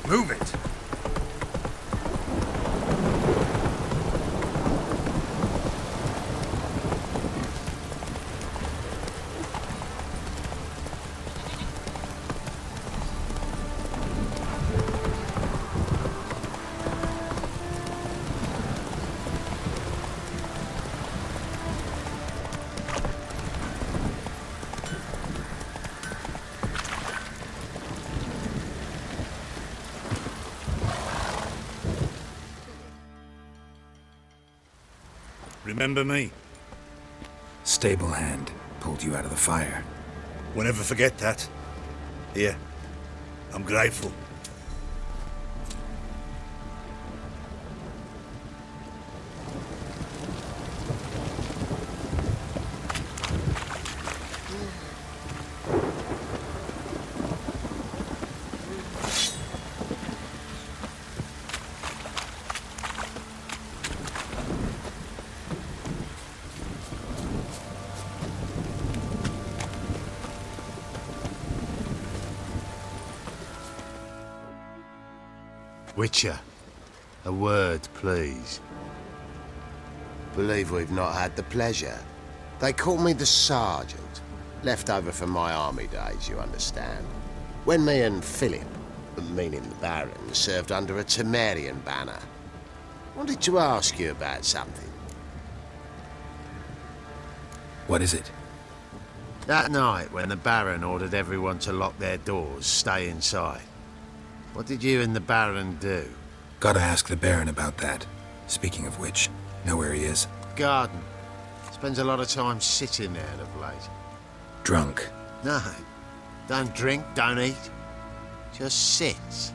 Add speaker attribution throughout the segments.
Speaker 1: Move it!
Speaker 2: Remember me?
Speaker 1: Stable hand pulled you out of the fire.
Speaker 2: We'll never forget that. Here, I'm grateful.
Speaker 3: Witcher, a word, please.
Speaker 4: Believe we've not had the pleasure. They call me the Sergeant. Left over from my army days, you understand. When me and Philip, meaning the Baron, served under a Temerian banner. Wanted to ask you about something.
Speaker 1: What is it?
Speaker 3: That night when the Baron ordered everyone to lock their doors, stay inside. What did you and the Baron do?
Speaker 1: Gotta ask the Baron about that. Speaking of which, know where he is?
Speaker 3: Garden. Spends a lot of time sitting there of late.
Speaker 1: Drunk.
Speaker 3: No. Don't drink, don't eat. Just sits.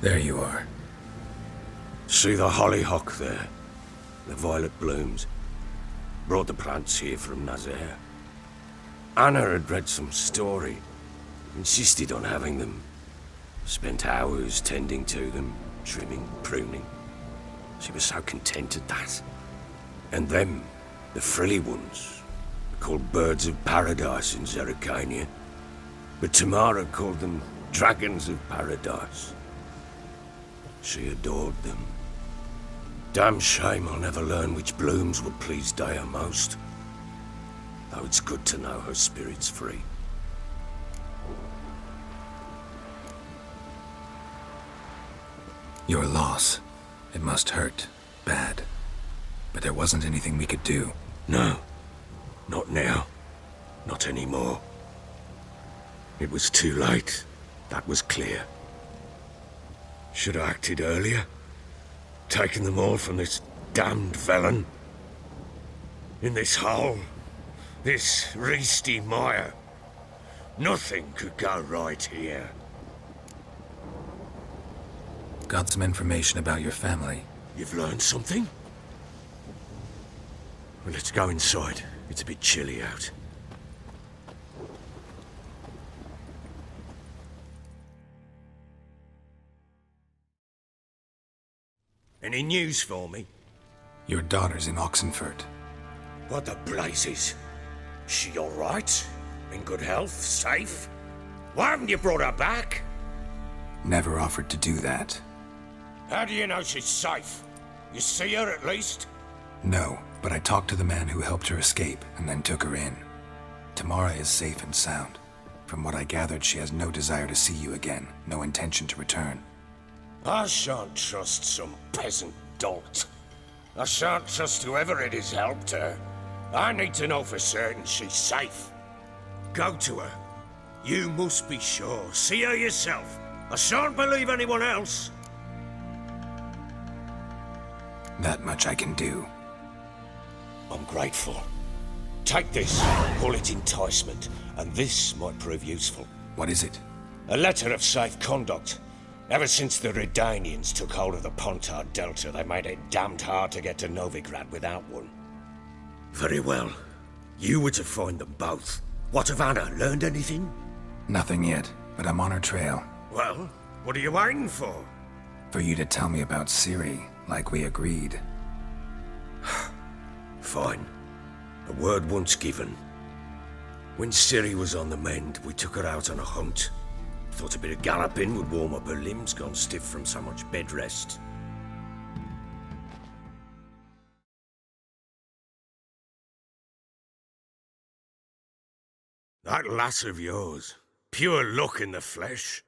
Speaker 1: There you are.
Speaker 5: See the hollyhock there? The violet blooms. Brought the plants here from Nazaire. Anna had read some story. Insisted on having them. Spent hours tending to them, trimming, pruning. She was so content at that. And them, the frilly ones, were called birds of paradise in Zerrikania. But Tamara called them dragons of paradise. She adored them. Damn shame I'll never learn which blooms would please Daya most. Though it's good to know her spirit's free.
Speaker 1: Your loss. It must hurt. Bad. But there wasn't anything we could do.
Speaker 5: No. Not now. Not anymore. It was too late. That was clear. Should have acted earlier. Taken them all from this damned Velen. In this hole. This Reesty mire. Nothing could go right here.
Speaker 1: Got some information about your family.
Speaker 5: You've learned something? Well, let's go inside. It's a bit chilly out. Any news for me?
Speaker 1: Your daughter's in Oxenfurt.
Speaker 5: What the blazes? She all right? In good health? Safe? Why haven't you brought her back?
Speaker 1: Never offered to do that.
Speaker 5: How do you know she's safe? You see her at least?
Speaker 1: No, but I talked to the man who helped her escape and then took her in. Tamara is safe and sound. From what I gathered, she has no desire to see you again, no intention to return.
Speaker 5: I shan't trust some peasant dolt. I shan't trust whoever it is helped her. I need to know for certain she's safe. Go to her. You must be sure. See her yourself. I shan't believe anyone else.
Speaker 1: That much I can do.
Speaker 5: I'm grateful. Take this, call it enticement, and this might prove useful.
Speaker 1: What is it?
Speaker 5: A letter of safe conduct. Ever since the Redanians took hold of the Pontar Delta, they made it damned hard to get to Novigrad without one. Very well. You were to find them both. What of Anna? Learned anything?
Speaker 1: Nothing yet, but I'm on her trail.
Speaker 5: Well, what are you waiting for?
Speaker 1: For you to tell me about Ciri, like we agreed.
Speaker 5: Fine. A word once given. When Ciri was on the mend, we took her out on a hunt. Thought a bit of galloping would warm up her limbs, gone stiff from so much bed rest. That lass of yours, pure luck in the flesh.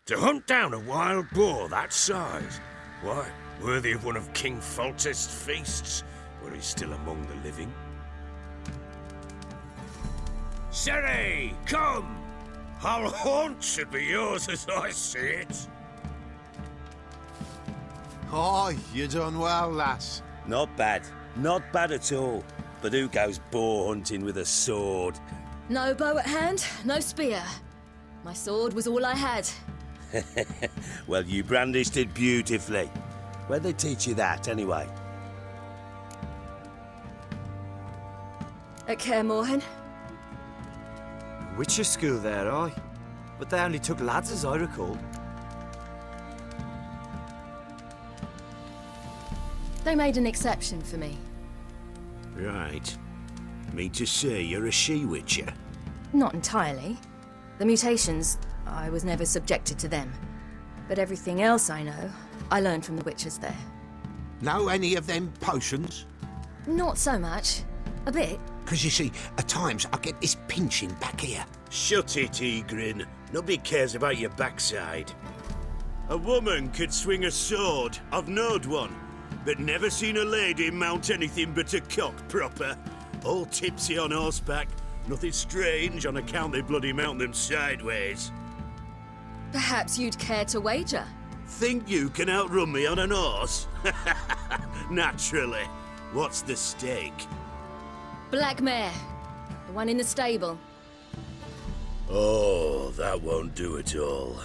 Speaker 5: To hunt down a wild boar that size, why, worthy of one of King Foltest's feasts, were he still among the living. Ciri, come! Hull Haunt should be yours as I see it.
Speaker 3: Oh, you done well, lass.
Speaker 6: Not bad. Not bad at all. But who goes boar hunting with a sword?
Speaker 7: No bow at hand, no spear. My sword was all I had.
Speaker 6: Well, you brandished it beautifully. Where'd they teach you that, anyway?
Speaker 7: At Kaer Morhen.
Speaker 8: Witcher school there, aye. But they only took lads, as I recall.
Speaker 7: They made an exception for me.
Speaker 3: Right. Mean to say you're a she-witcher?
Speaker 7: Not entirely. The mutations, I was never subjected to them. But everything else I know, I learned from the witches there.
Speaker 9: Know any of them potions?
Speaker 7: Not so much. A bit.
Speaker 9: Because you see, at times I get this pinching back here.
Speaker 6: Shut it, Egrin. Nobody cares about your backside. A woman could swing a sword. I've knowed one. But never seen a lady mount anything but a cock proper. All tipsy on horseback. Nothing strange on account they bloody mount them sideways.
Speaker 7: Perhaps you'd care to wager?
Speaker 6: Think you can outrun me on an horse? Naturally. What's the stake?
Speaker 7: Black mare. The one in the stable.
Speaker 6: Oh, that won't do at all.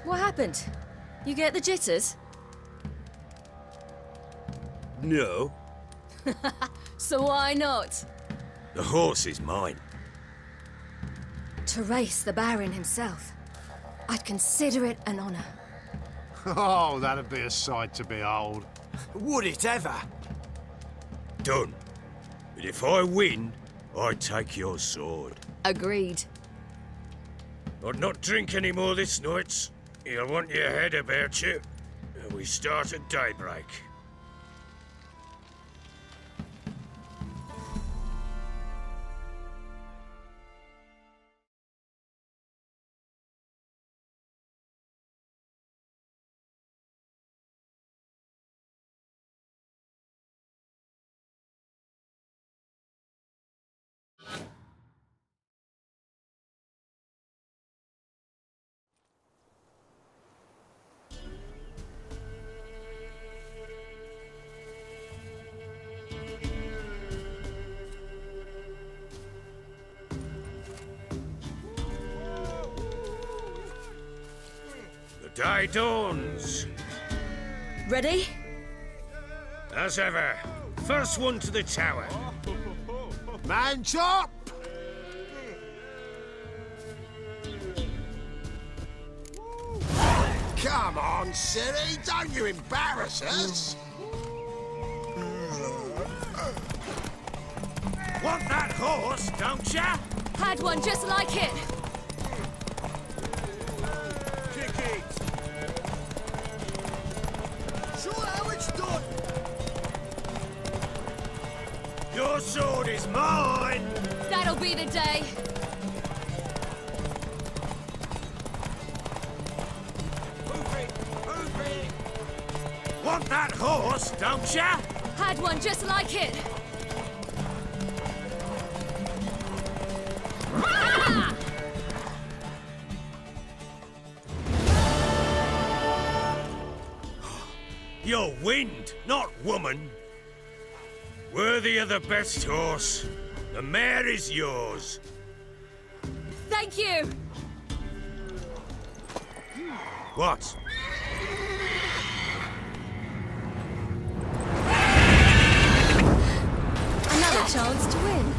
Speaker 7: What happened? You get the jitters?
Speaker 6: No.
Speaker 7: So why not?
Speaker 5: The horse is mine.
Speaker 7: To race the Baron himself. I'd consider it an honor.
Speaker 3: Oh, that'd be a sight to behold.
Speaker 8: Would it ever?
Speaker 5: Done. But if I win, I take your sword.
Speaker 7: Agreed.
Speaker 5: I'd not drink any more this night. You'll want your head about you. And we start at daybreak. The day dawns.
Speaker 7: Ready?
Speaker 5: As ever, first one to the tower.
Speaker 3: Man chop!
Speaker 4: Come on, Ciri, don't you embarrass us!
Speaker 5: Want that horse, don't ya?
Speaker 7: Had one just like it.
Speaker 6: Kick it! Show how it's done!
Speaker 5: Your sword is mine!
Speaker 7: That'll be the day.
Speaker 5: Want that horse, don't ya?
Speaker 7: Had one just like it.
Speaker 5: You're wind, not woman. Worthy of the best horse. The mare is yours.
Speaker 7: Thank you.
Speaker 5: What?
Speaker 7: Another chance to win.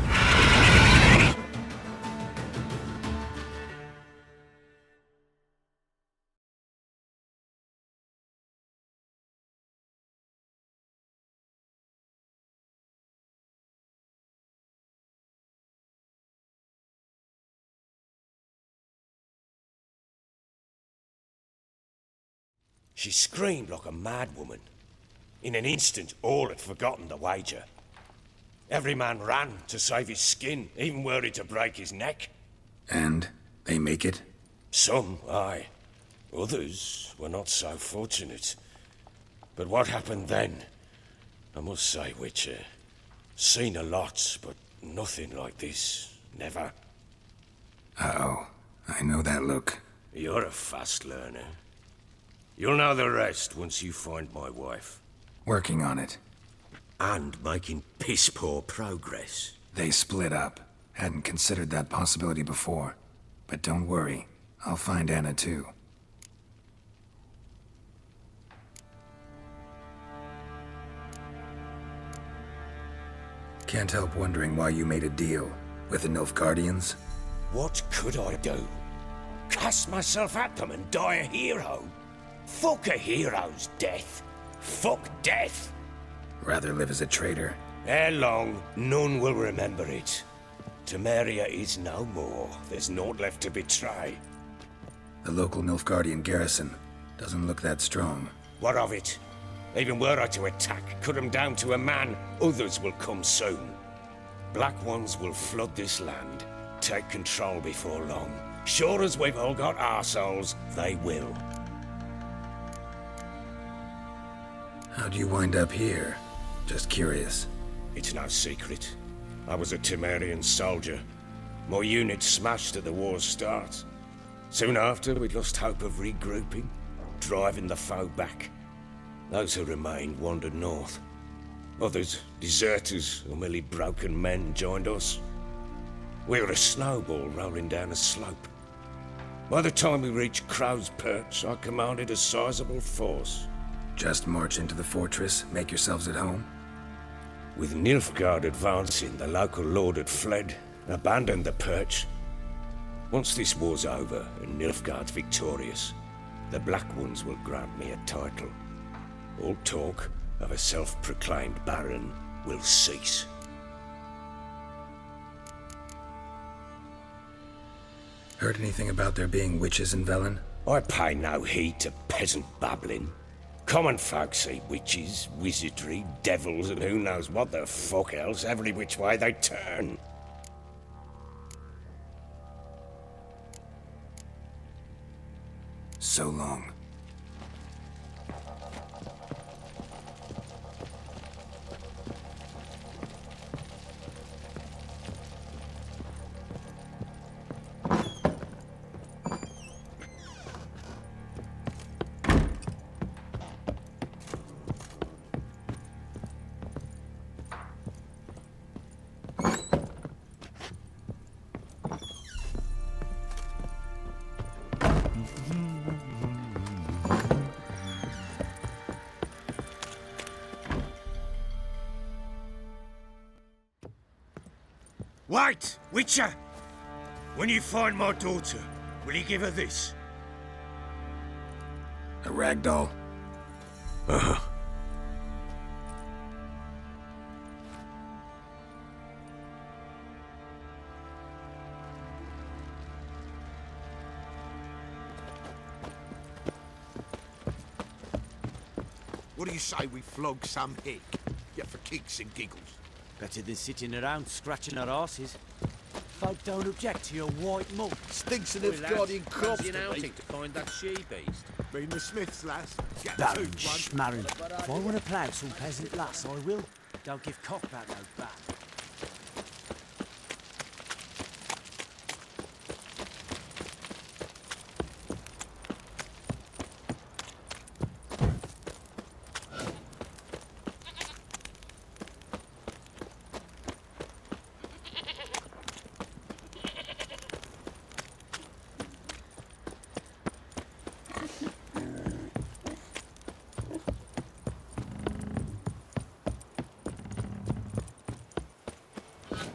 Speaker 5: She screamed like a madwoman. In an instant, all had forgotten the wager. Every man ran to save his skin, even were it to break his neck.
Speaker 1: And they make it?
Speaker 5: Some, aye. Others were not so fortunate. But what happened then? I must say, Witcher, seen a lot, but nothing like this. Never.
Speaker 1: Uh-oh. I know that look.
Speaker 5: You're a fast learner. You'll know the rest once you find my wife.
Speaker 1: Working on it.
Speaker 6: And making piss-poor progress.
Speaker 1: They split up. Hadn't considered that possibility before. But don't worry. I'll find Anna too. Can't help wondering why you made a deal with the Nilfgaardians.
Speaker 5: What could I do? Cast myself at them and die a hero? Fuck a hero's death. Fuck death.
Speaker 1: Rather live as a traitor.
Speaker 5: Ere long, none will remember it. Temeria is no more. There's naught left to betray.
Speaker 1: The local Nilfgaardian garrison doesn't look that strong.
Speaker 5: What of it? Even were I to attack, cut them down to a man, others will come soon. Black Ones will flood this land, take control before long. Sure as we've all got arseholes, they will.
Speaker 1: How'd you wind up here? Just curious.
Speaker 5: It's no secret. I was a Temerian soldier. My unit smashed at the war's start. Soon after, we'd lost hope of regrouping, driving the foe back. Those who remained wandered north. Others, deserters or merely broken men, joined us. We were a snowball rolling down a slope. By the time we reached Crow's Perch, I commanded a sizable force.
Speaker 1: Just march into the fortress, make yourselves at home?
Speaker 5: With Nilfgaard advancing, the local lord had fled, abandoned the perch. Once this war's over and Nilfgaard's victorious, the Black Ones will grant me a title. All talk of a self-proclaimed baron will cease.
Speaker 1: Heard anything about there being witches in Velen?
Speaker 5: I pay no heed to peasant babbling. Common folk see witches, wizardry, devils, and who knows what the fuck else every which way they turn.
Speaker 1: So long.
Speaker 5: Wait, Witcher! When you find my daughter, will you give her this?
Speaker 1: A ragdoll?
Speaker 5: Uh-huh.
Speaker 9: What do you say we flog some hick? Yeah, for kicks and giggles.
Speaker 8: Better than sitting around scratching our asses. Folk don't object to your white mug.
Speaker 9: Stinks of Nilfgaardian corpse
Speaker 10: in
Speaker 9: to
Speaker 10: outing
Speaker 9: me.
Speaker 10: to find that she-beast.
Speaker 9: Been the Smiths, lass. Get
Speaker 8: Baron,
Speaker 9: two,
Speaker 8: shh, Marin. If I want to plough some peasant lass, I will. Don't give cock that no back.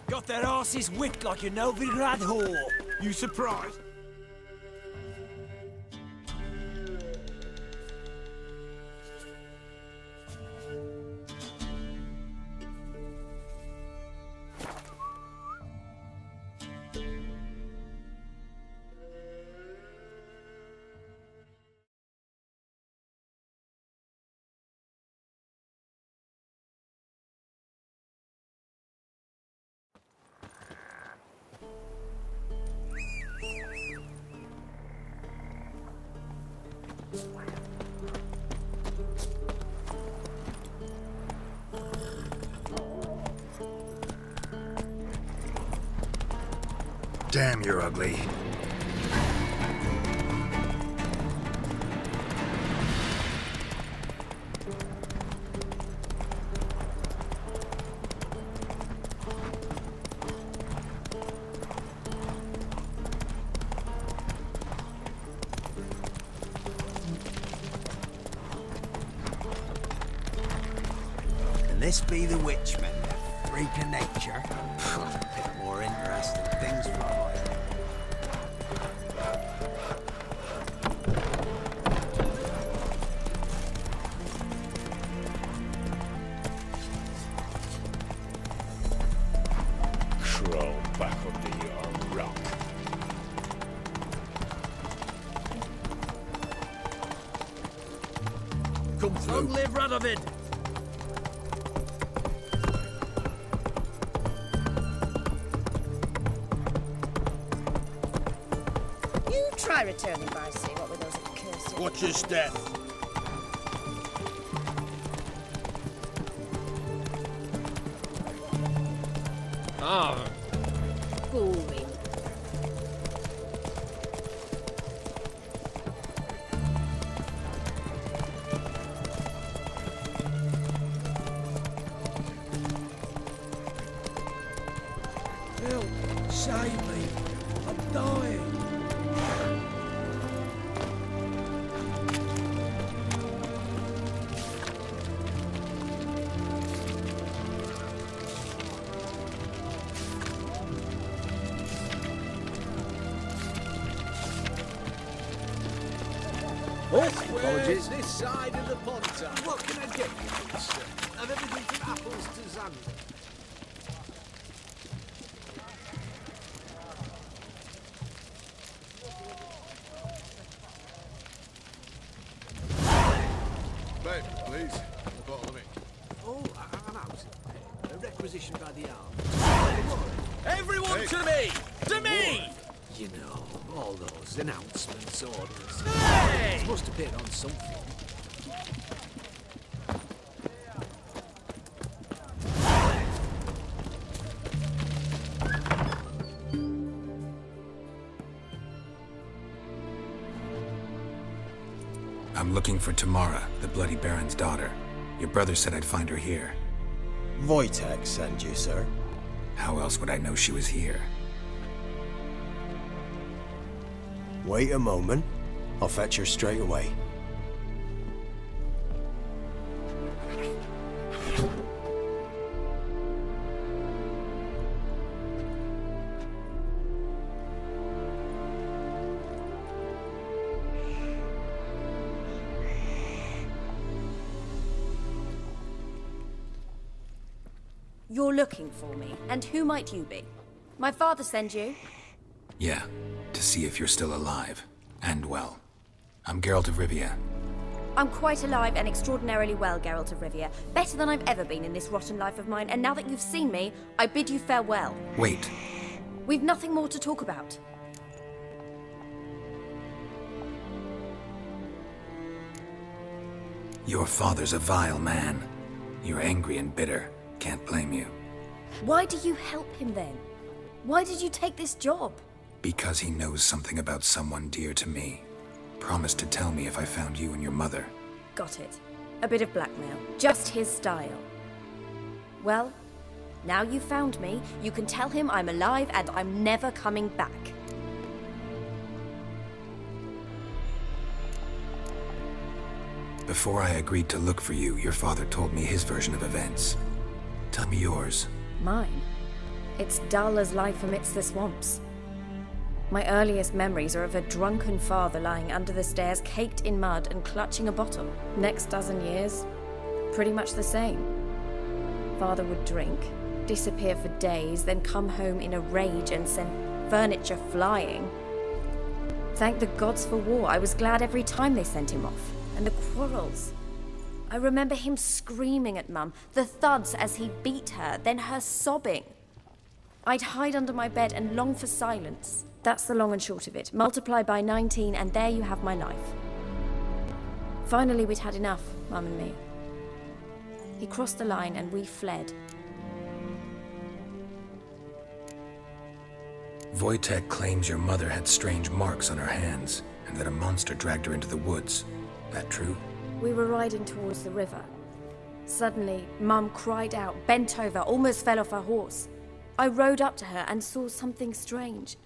Speaker 8: Got their asses whipped like a Novigrad whore.
Speaker 9: You surprised?
Speaker 1: Damn, you're ugly.
Speaker 8: Can this be the Witchmen? Freak of nature. Pick more interesting things from it.
Speaker 5: Crawl back under your rock.
Speaker 8: Come through. Long live Radovid!
Speaker 7: You try returning, Marcy. What were those accursed?
Speaker 2: Watch your step.
Speaker 7: Boring.
Speaker 8: Help! Save me! I'm dying!
Speaker 9: Apologies. This side of the Ponta. What can I get you, please, sir? Of everything from apples to Xander.
Speaker 10: Babe, please. A bottle of me.
Speaker 9: Oh, I'm out. A requisition by the arm.
Speaker 8: Everyone to me! To me!
Speaker 9: You know, all those announcements, orders.
Speaker 8: Hey!
Speaker 9: It must appear on something.
Speaker 1: I'm looking for Tamara, the Bloody Baron's daughter. Your brother said I'd find her here.
Speaker 11: Wojtek sent you, sir.
Speaker 1: How else would I know she was here?
Speaker 11: Wait a moment. I'll fetch her straight away.
Speaker 7: You're looking for me, and who might you be? My father sent you?
Speaker 1: Yeah, to see if you're still alive. And well. I'm Geralt of Rivia.
Speaker 7: I'm quite alive and extraordinarily well, Geralt of Rivia. Better than I've ever been in this rotten life of mine, and now that you've seen me, I bid you farewell.
Speaker 1: Wait.
Speaker 7: We've nothing more to talk about.
Speaker 1: Your father's a vile man. You're angry and bitter. Can't blame you.
Speaker 7: Why do you help him then? Why did you take this job?
Speaker 1: Because he knows something about someone dear to me. Promised to tell me if I found you and your mother.
Speaker 7: Got it. A bit of blackmail. Just his style. Well, now you've found me, you can tell him I'm alive and I'm never coming back.
Speaker 1: Before I agreed to look for you, your father told me his version of events. Tell me yours.
Speaker 7: Mine? It's dull as life amidst the swamps. My earliest memories are of a drunken father lying under the stairs, caked in mud and clutching a bottle. Next dozen years, pretty much the same. Father would drink, disappear for days, then come home in a rage and send furniture flying. Thank the gods for war. I was glad every time they sent him off. And the quarrels. I remember him screaming at Mum, the thuds as he beat her, then her sobbing. I'd hide under my bed and long for silence. That's the long and short of it. Multiply by 19 and there you have my life. Finally, we'd had enough, Mum and me. He crossed the line and we fled.
Speaker 1: Wojtek claims your mother had strange marks on her hands, and that a monster dragged her into the woods. That true?
Speaker 7: We were riding towards the river. Suddenly, Mum cried out, bent over, almost fell off her horse. I rode up to her and saw something strange.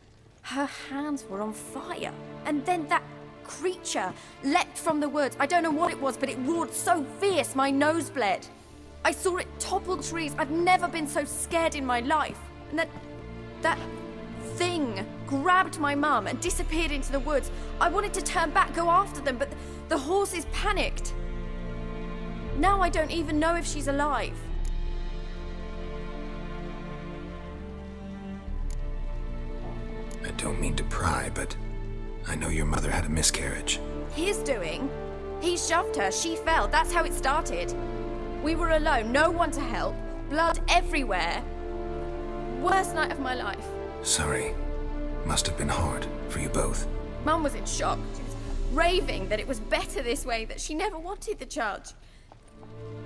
Speaker 7: Her hands were on fire. And then that creature leapt from the woods. I don't know what it was, but it roared so fierce my nose bled. I saw it topple trees. I've never been so scared in my life. And that thing grabbed my mum and disappeared into the woods. I wanted to turn back, go after them, but the horses panicked. Now I don't even know if she's alive.
Speaker 1: I don't mean to pry, but I know your mother had a miscarriage.
Speaker 7: His doing? He shoved her, she fell, that's how it started. We were alone, no one to help, blood everywhere. Worst night of my life.
Speaker 1: Sorry. Must have been hard for you both.
Speaker 7: Mum was in shock. She was raving that it was better this way, that she never wanted the child.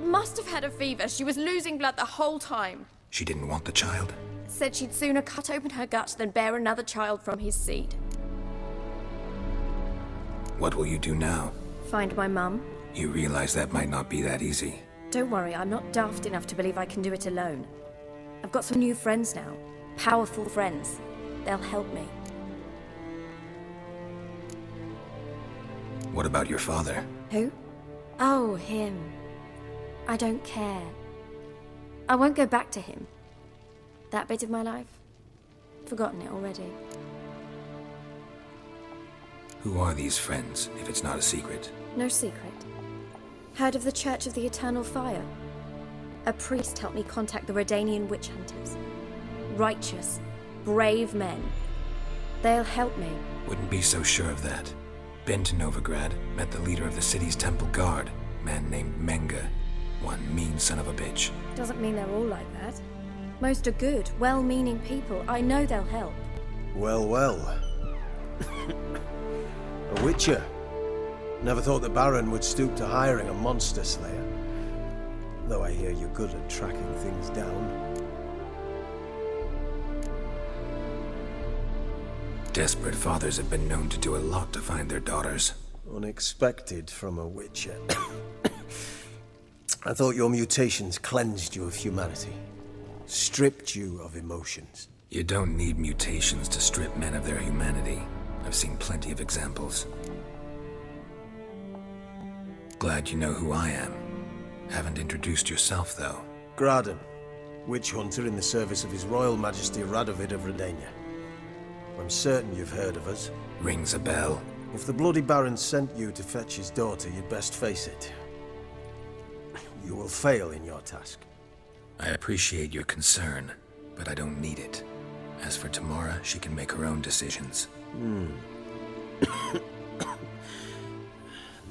Speaker 7: Must have had a fever. She was losing blood the whole time.
Speaker 1: She didn't want the child?
Speaker 7: Said she'd sooner cut open her gut than bear another child from his seed.
Speaker 1: What will you do now?
Speaker 7: Find my mum.
Speaker 1: You realize that might not be that easy.
Speaker 7: Don't worry, I'm not daft enough to believe I can do it alone. I've got some new friends now. Powerful friends. They'll help me.
Speaker 1: What about your father?
Speaker 7: Who? Oh, him. I don't care. I won't go back to him. That bit of my life? Forgotten it already.
Speaker 1: Who are these friends, if it's not a secret?
Speaker 7: No secret. Heard of the Church of the Eternal Fire? A priest helped me contact the Redanian witch hunters. Righteous, brave men. They'll help me.
Speaker 1: Wouldn't be so sure of that. Been to Novigrad, met the leader of the city's temple guard, a man named Menga. One mean son of a bitch.
Speaker 7: Doesn't mean they're all like that. Most are good, well-meaning people. I know they'll help.
Speaker 11: Well, well. A witcher. Never thought the Baron would stoop to hiring a monster slayer. Though I hear you're good at tracking things down.
Speaker 1: Desperate fathers have been known to do a lot to find their daughters.
Speaker 11: Unexpected from a witcher. I thought your mutations cleansed you of humanity. Stripped you of emotions.
Speaker 1: You don't need mutations to strip men of their humanity. I've seen plenty of examples. Glad you know who I am. Haven't introduced yourself, though.
Speaker 11: Graden, witch hunter in the service of His Royal Majesty Radovid of Redania. I'm certain you've heard of us.
Speaker 1: Rings a bell.
Speaker 11: If the Bloody Baron sent you to fetch his daughter, you'd best face it. You will fail in your task.
Speaker 1: I appreciate your concern, but I don't need it. As for Tamara, she can make her own decisions.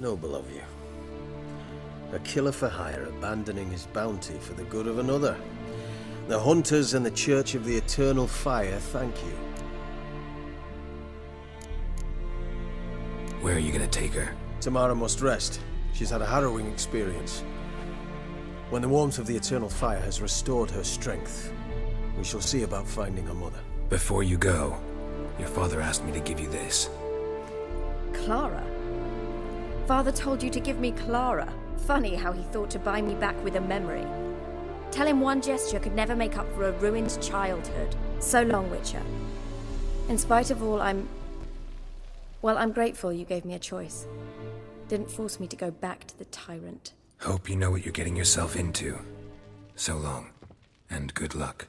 Speaker 11: Noble of you. A killer for hire abandoning his bounty for the good of another. The Hunters and the Church of the Eternal Fire thank you.
Speaker 1: Where are you gonna take her?
Speaker 11: Tamara must rest. She's had a harrowing experience. When the warmth of the Eternal Fire has restored her strength, we shall see about finding her mother.
Speaker 1: Before you go, your father asked me to give you this.
Speaker 7: Clara? Father told you to give me Clara. Funny how he thought to buy me back with a memory. Tell him one gesture could never make up for a ruined childhood. So long, Witcher. In spite of all, I'm grateful you gave me a choice. Didn't force me to go back to the tyrant.
Speaker 1: Hope you know what you're getting yourself into. So long, and good luck.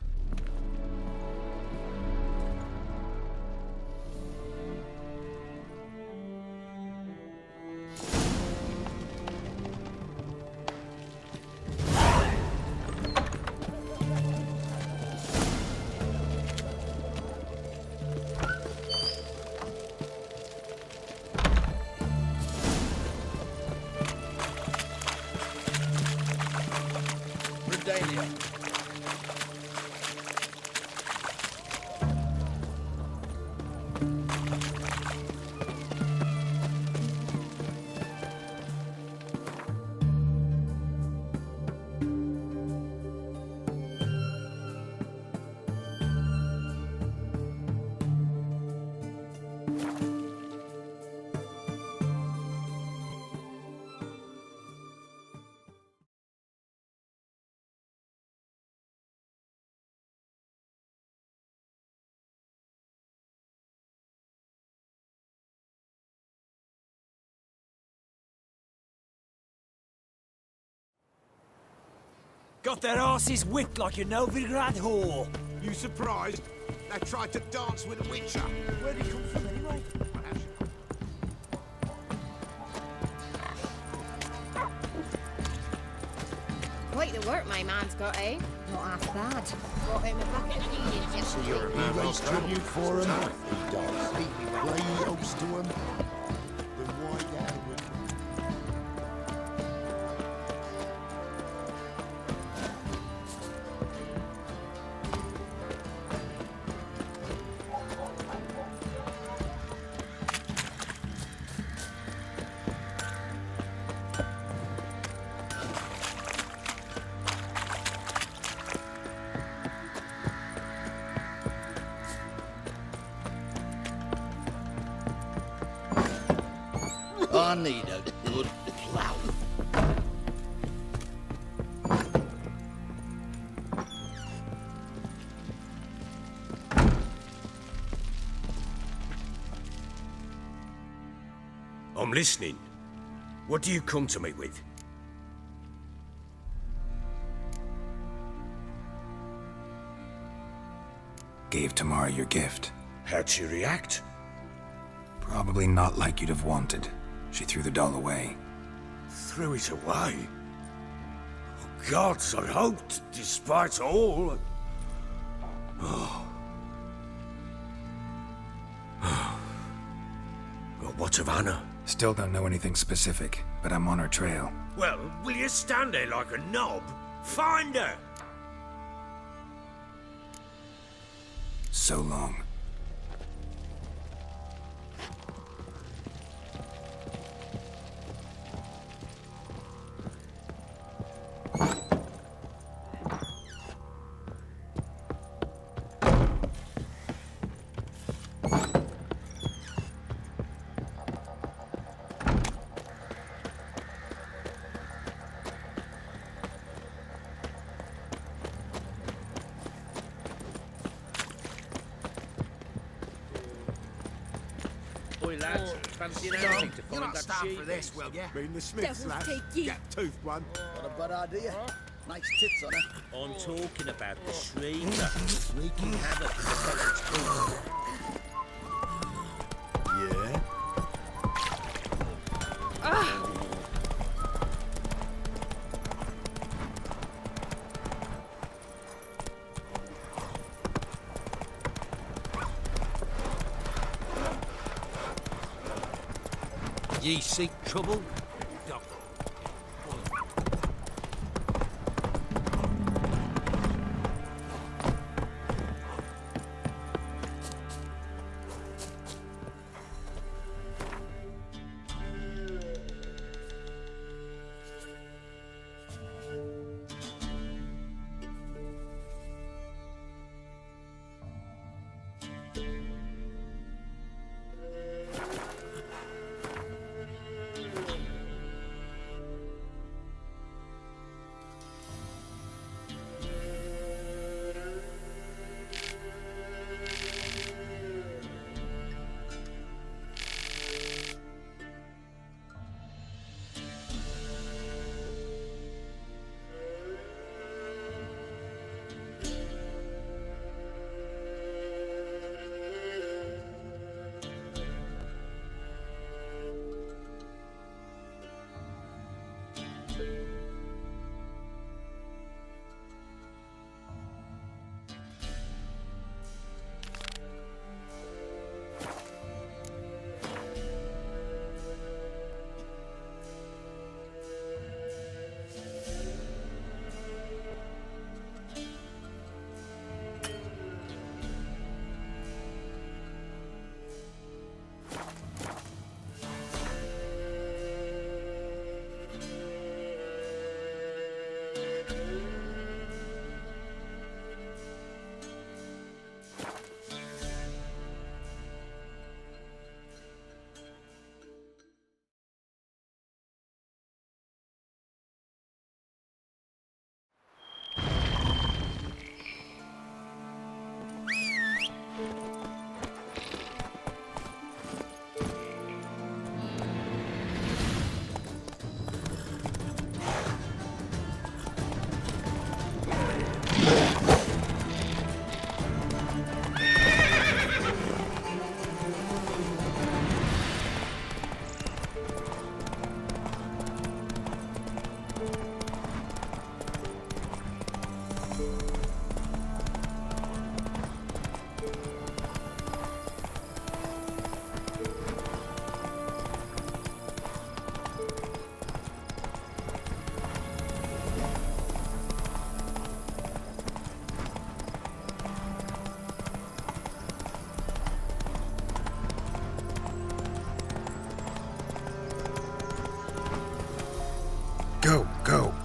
Speaker 8: Got their asses whipped like a Novigrad whore.
Speaker 9: You surprised? They tried to dance with a witcher.
Speaker 8: Where'd he come from anyway?
Speaker 12: Quite the work my man's got, eh? Not half bad. Brought him a bucket of Indians yesterday.
Speaker 3: You're a man
Speaker 10: Raise tribute for him. He does. Lay oaths to him. Then why down with him?
Speaker 9: I need a good plow.
Speaker 5: I'm listening. What do you come to me with?
Speaker 1: Gave Tamara your gift.
Speaker 5: How'd she react?
Speaker 1: Probably not like you'd have wanted. She threw the doll away.
Speaker 5: Threw it away? Oh, gods, I hoped, despite all... Oh. Well, what of Anna?
Speaker 1: Still don't know anything specific, but I'm on her trail.
Speaker 5: Well, will you stand there like a knob? Find her!
Speaker 1: So long.
Speaker 9: Lads, fancy an outing to find that sheep.
Speaker 10: for this, will ya?
Speaker 9: Mean the Smiths,
Speaker 12: Devil
Speaker 9: lad.
Speaker 12: take ye.
Speaker 9: Get toothed one.
Speaker 10: Got a bad idea. Nice tits on her.
Speaker 13: I'm talking about the Shrieker, wreaking havoc in the Celtic's court.
Speaker 10: Yeah?
Speaker 13: Ye seek trouble?
Speaker 1: Go, go.